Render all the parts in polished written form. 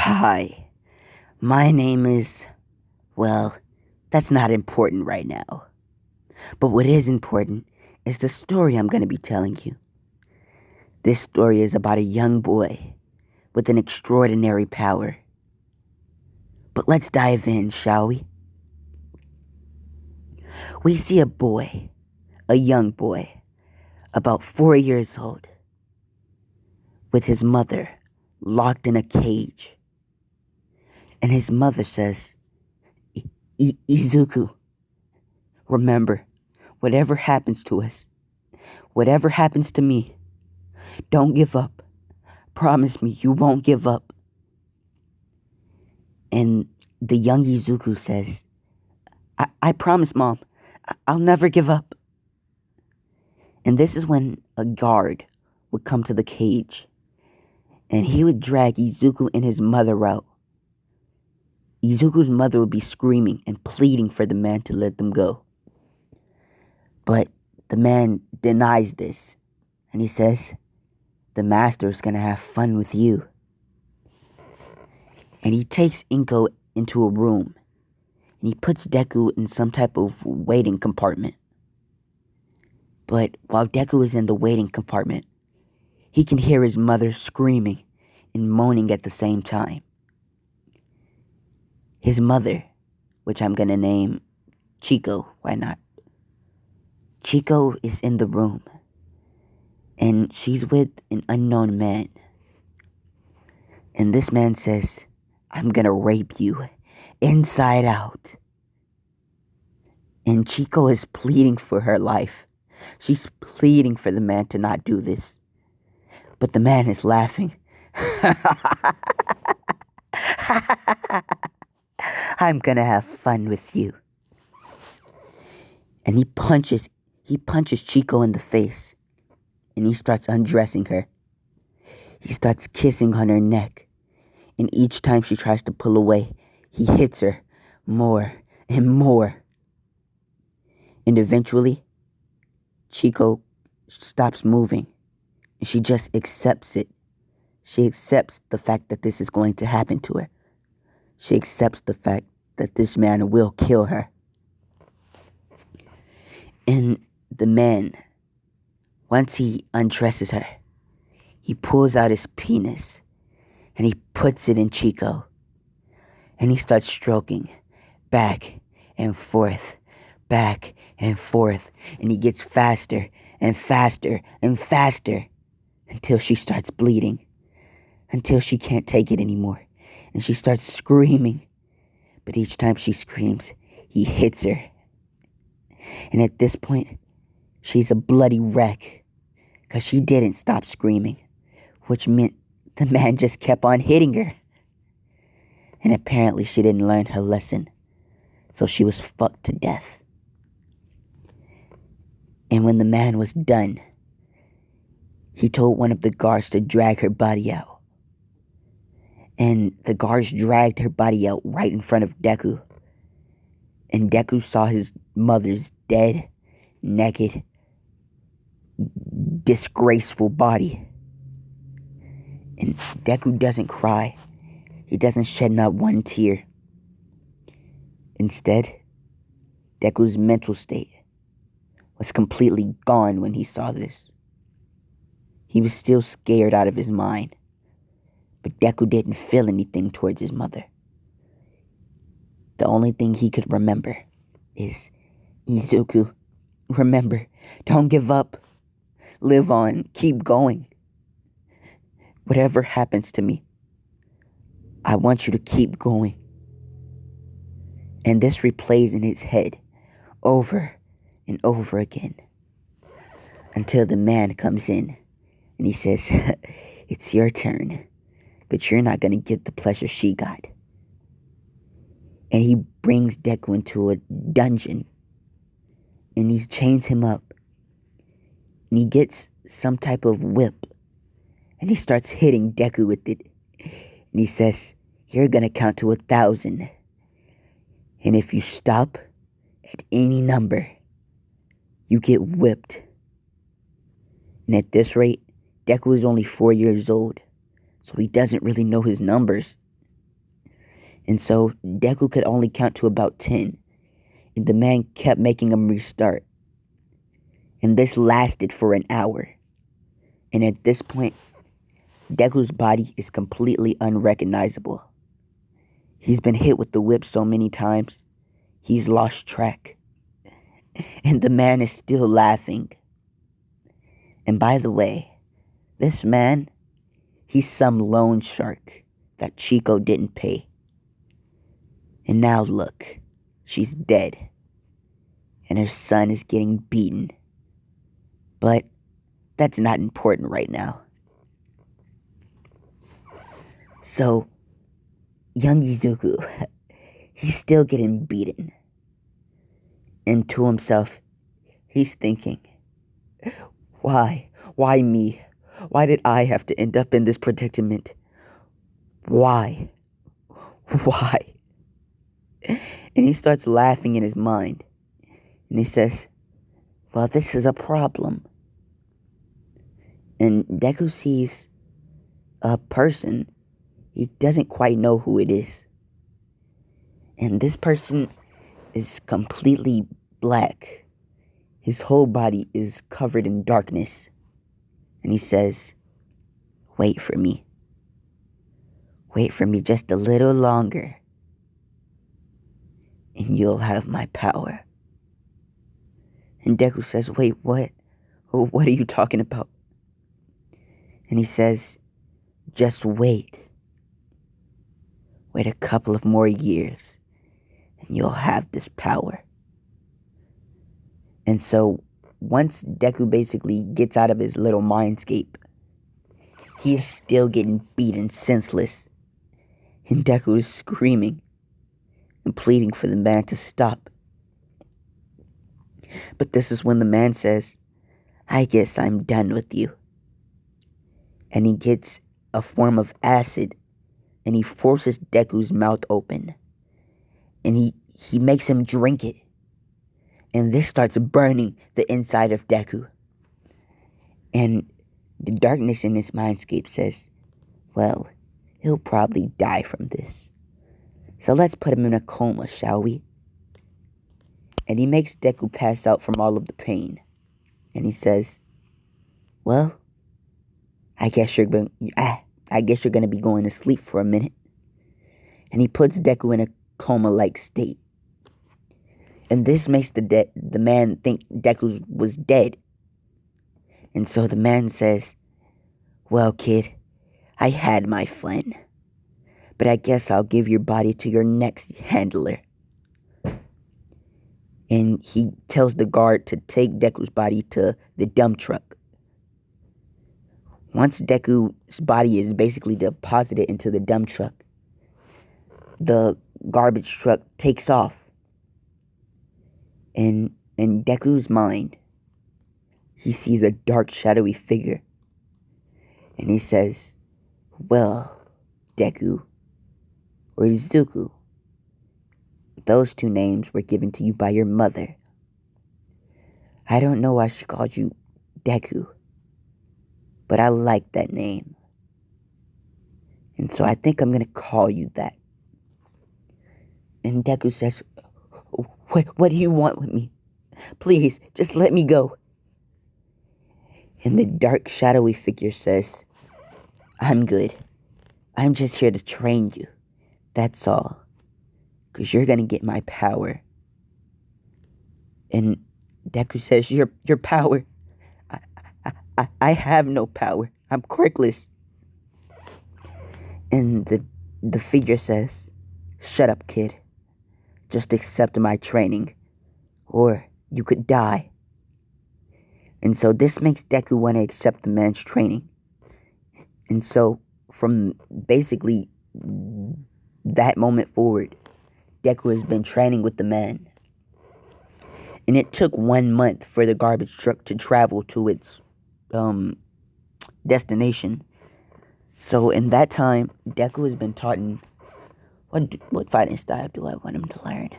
Hi, my name is, well, that's not important right now. But what is important is the story I'm going to be telling you. This story is about a young boy with an extraordinary power. But let's dive in, shall we? We see a young boy, about 4 years old, with his mother locked in a cage. And his mother says, Izuku, remember, whatever happens to us, whatever happens to me, don't give up. Promise me you won't give up. And the young Izuku says, I promise, Mom. I'll never give up. And this is when a guard would come to the cage, and he would drag Izuku and his mother out. Izuku's mother would be screaming and pleading for the man to let them go. But the man denies this, and he says, the master's gonna have fun with you. And he takes Inko into a room, and he puts Deku in some type of waiting compartment. But while Deku is in the waiting compartment, he can hear his mother screaming and moaning at the same time. His mother, which I'm gonna name Chico, why not? Chico is in the room, and she's with an unknown man. And this man says, I'm gonna rape you inside out. And Chico is pleading for her life. She's pleading for the man to not do this. But the man is laughing. I'm gonna have fun with you. And he punches Chico in the face. And he starts undressing her. He starts kissing on her neck. And each time she tries to pull away, he hits her more and more. And eventually, Chico stops moving. And she just accepts it. She accepts the fact that this is going to happen to her. She accepts the fact that this man will kill her. And the man, once he undresses her, he pulls out his penis and he puts it in Chico. And he starts stroking back and forth, back and forth. And he gets faster and faster and faster until she starts bleeding, until she can't take it anymore. And she starts screaming. But each time she screams, he hits her. And at this point, she's a bloody wreck, because she didn't stop screaming, which meant the man just kept on hitting her. And apparently she didn't learn her lesson, so she was fucked to death. And when the man was done, he told one of the guards to drag her body out. And the guards dragged her body out right in front of Deku. And Deku saw his mother's dead, naked, disgraceful body. And Deku doesn't cry. He doesn't shed not one tear. Instead, Deku's mental state was completely gone when he saw this. He was still scared out of his mind. But Deku didn't feel anything towards his mother. The only thing he could remember is, Izuku, remember, don't give up. Live on, keep going. Whatever happens to me, I want you to keep going. And this replays in his head over and over again until the man comes in and he says, it's your turn, but you're not going to get the pleasure she got. And he brings Deku into a dungeon and he chains him up and he gets some type of whip and he starts hitting Deku with it. And he says, you're going to count to 1,000. And if you stop at any number, you get whipped. And at this rate, Deku is only 4 years old, so he doesn't really know his numbers. And so Deku could only count to about 10. And the man kept making him restart. And this lasted for an hour. And at this point, Deku's body is completely unrecognizable. He's been hit with the whip so many times, he's lost track. And the man is still laughing. And by the way, this man, he's some loan shark that Chico didn't pay. And now look, she's dead. And her son is getting beaten. But that's not important right now. So, young Izuku, he's still getting beaten. And to himself, he's thinking, why? Why me? Why did I have to end up in this predicament? Why? Why? And he starts laughing in his mind. And he says, well, this is a problem. And Deku sees a person. He doesn't quite know who it is. And this person is completely black. His whole body is covered in darkness. And he says, wait for me. Wait for me just a little longer. And you'll have my power. And Deku says, wait, what? What are you talking about? And he says, just wait. Wait a couple of more years. And you'll have this power. And so, once Deku basically gets out of his little mindscape, he is still getting beaten senseless. And Deku is screaming and pleading for the man to stop. But this is when the man says, I guess I'm done with you. And he gets a form of acid and he forces Deku's mouth open. And he makes him drink it. And this starts burning the inside of Deku. And the darkness in his mindscape says, well, he'll probably die from this. So let's put him in a coma, shall we? And he makes Deku pass out from all of the pain. And he says, well, I guess you're going to be going to sleep for a minute. And he puts Deku in a coma-like state. And this makes the man think Deku was dead. And so the man says, well, kid, I had my fun. But I guess I'll give your body to your next handler. And he tells the guard to take Deku's body to the dump truck. Once Deku's body is basically deposited into the dump truck, the garbage truck takes off. And in Deku's mind, he sees a dark, shadowy figure. And he says, well, Deku, or Izuku, those two names were given to you by your mother. I don't know why she called you Deku, but I like that name. And so I think I'm going to call you that. And Deku says, what do you want with me? Please, just let me go. And the dark, shadowy figure says, I'm good. I'm just here to train you. That's all. Because you're going to get my power. And Deku says, your power? I have no power. I'm quirkless. And the figure says, shut up, kid. Just accept my training. Or you could die. And so this makes Deku want to accept the man's training. And so from basically that moment forward, Deku has been training with the man. And it took 1 month for the garbage truck to travel to its destination. So in that time, Deku has been taught in what fighting style do I want him to learn?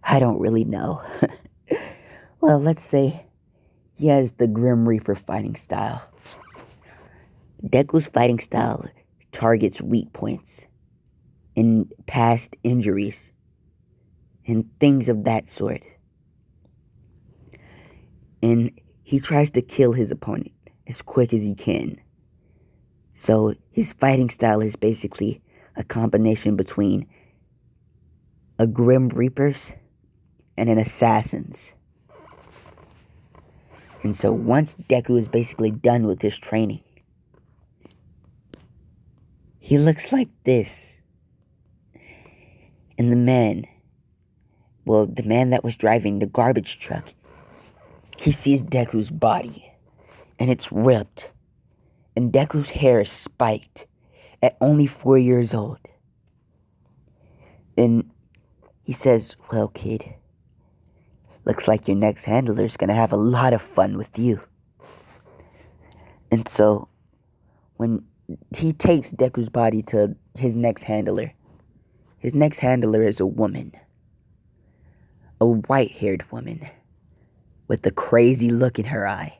I don't really know. Well, let's say he has the Grim Reaper fighting style. Deku's fighting style targets weak points. and past injuries and things of that sort. And he tries to kill his opponent as quick as he can. So his fighting style is basically a combination between a Grim Reaper's and an assassin's. And so once Deku is basically done with his training, he looks like this. And the man that was driving the garbage truck, he sees Deku's body, and it's ripped, and Deku's hair is spiked at only 4 years old. And he says, "Well, kid, looks like your next handler's gonna have a lot of fun with you." And so, when he takes Deku's body to his next handler is a woman. A white-haired woman with a crazy look in her eye.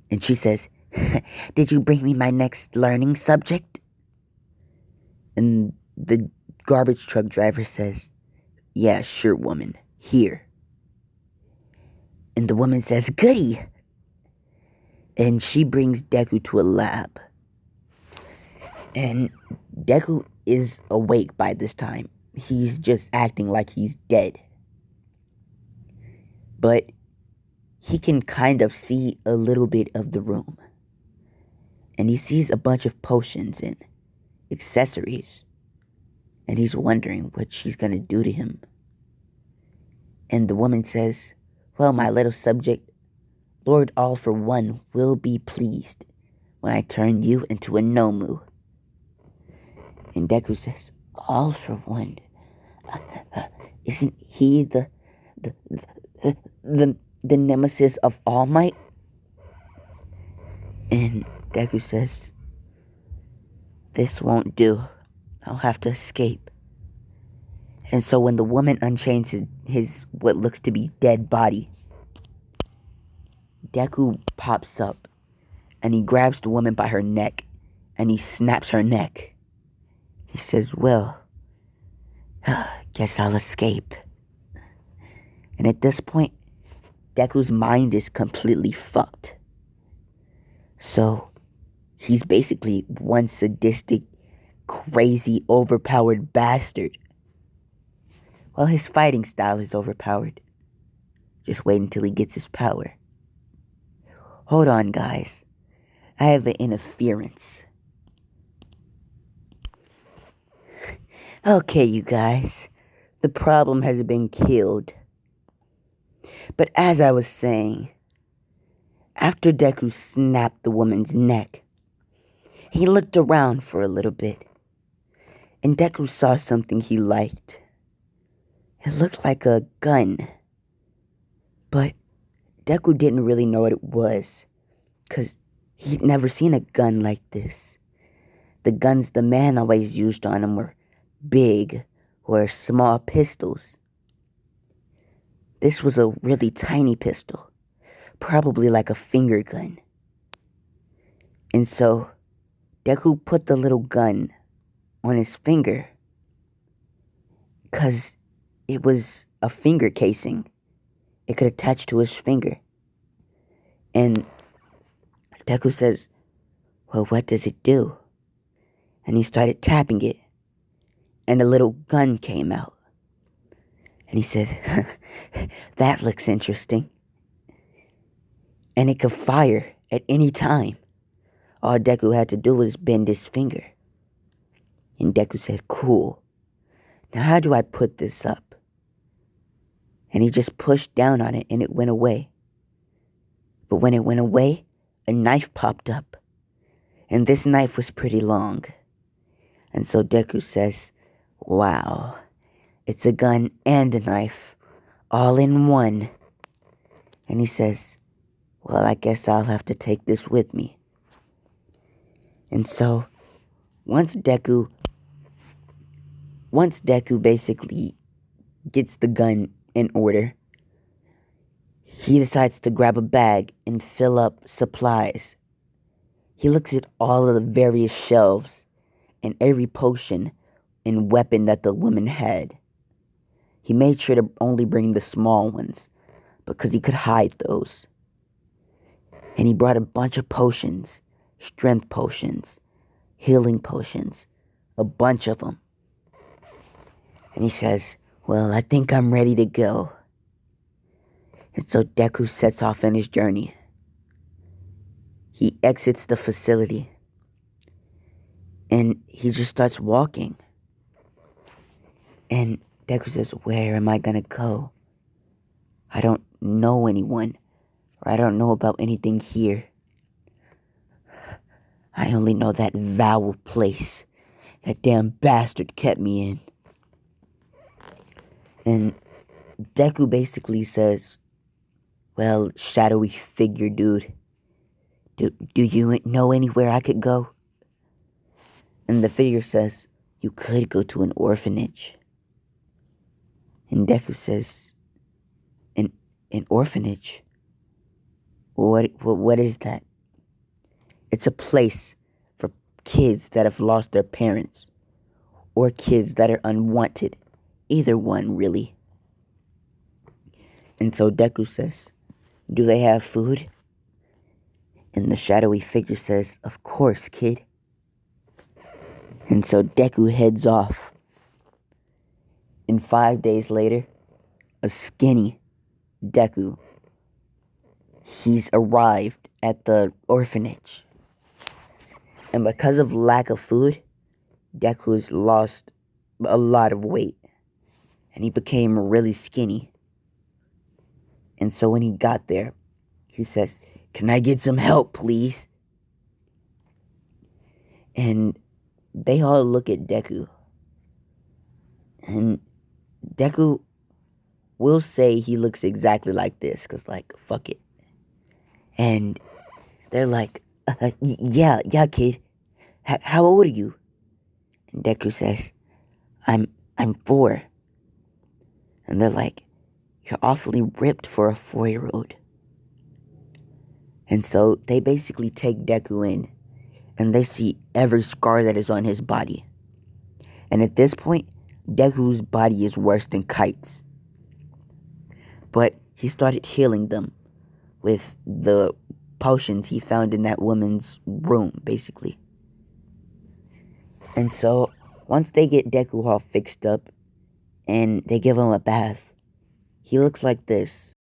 And she says, "Did you bring me my next learning subject?" And the garbage truck driver says, "Yeah, sure, woman. Here." And the woman says, "Goody." And she brings Deku to a lab. And Deku is awake by this time. He's just acting like he's dead. But he can kind of see a little bit of the room. And he sees a bunch of potions and accessories. And he's wondering what she's gonna do to him. And the woman says, "Well, my little subject, Lord All for One will be pleased when I turn you into a Nomu." And Deku says, "All for One? Isn't he the nemesis of All Might?" And Deku says, "This won't do. I'll have to escape." And so when the woman unchains his what looks to be dead body, Deku pops up and he grabs the woman by her neck and he snaps her neck. He says, "Well, guess I'll escape." And at this point, Deku's mind is completely fucked. So he's basically one sadistic, crazy, overpowered bastard. Well, his fighting style is overpowered. Just wait until he gets his power. Hold on, guys. I have an interference. Okay, you guys. The problem has been killed. But as I was saying, after Deku snapped the woman's neck, he looked around for a little bit. And Deku saw something he liked. It looked like a gun. But Deku didn't really know what it was, because he'd never seen a gun like this. The guns the man always used on him were big or small pistols. This was a really tiny pistol, probably like a finger gun. And so Deku put the little gun on his finger because it was a finger casing. It could attach to his finger. And Deku says, "Well, what does it do?" And he started tapping it. And a little gun came out. And he said, "That looks interesting." And it could fire at any time. All Deku had to do was bend his finger. And Deku said, "Cool. Now how do I put this up?" And he just pushed down on it and it went away. But when it went away, a knife popped up. And this knife was pretty long. And so Deku says, "Wow, it's a gun and a knife, all in one." And he says, "Well, I guess I'll have to take this with me." And so, once Deku basically gets the gun in order, he decides to grab a bag and fill up supplies. He looks at all of the various shelves, and every potion and weapon that the woman had. He made sure to only bring the small ones because he could hide those. And he brought a bunch of potions, strength potions, healing potions, a bunch of them. And he says, well, I think I'm ready to go. And so Deku sets off on his journey. He exits the facility. And he just starts walking. And Deku says, where am I gonna go? I don't know anyone. Or I don't know about anything here. I only know that foul place that damn bastard kept me in. And Deku basically says, well, shadowy figure dude, do you know anywhere I could go? And the figure says, you could go to an orphanage. And Deku says, an orphanage? What is that? It's a place for kids that have lost their parents, or kids that are unwanted. Either one, really. And so Deku says, do they have food? And the shadowy figure says, of course, kid. And so Deku heads off. And 5 days later, a skinny Deku, he's arrived at the orphanage. And because of lack of food, Deku's lost a lot of weight. And he became really skinny. And so when he got there, he says, can I get some help, please? And they all look at Deku. And Deku will say he looks exactly like this, because, like, fuck it. And they're like, yeah, kid. How old are you? And Deku says, I'm 4. And they're like, you're awfully ripped for a 4-year-old. And so they basically take Deku in, and they see every scar that is on his body. And at this point, Deku's body is worse than Kite's. But he started healing them with the potions he found in that woman's room, basically. And so, once they get Deku all fixed up, and they give him a bath, he looks like this.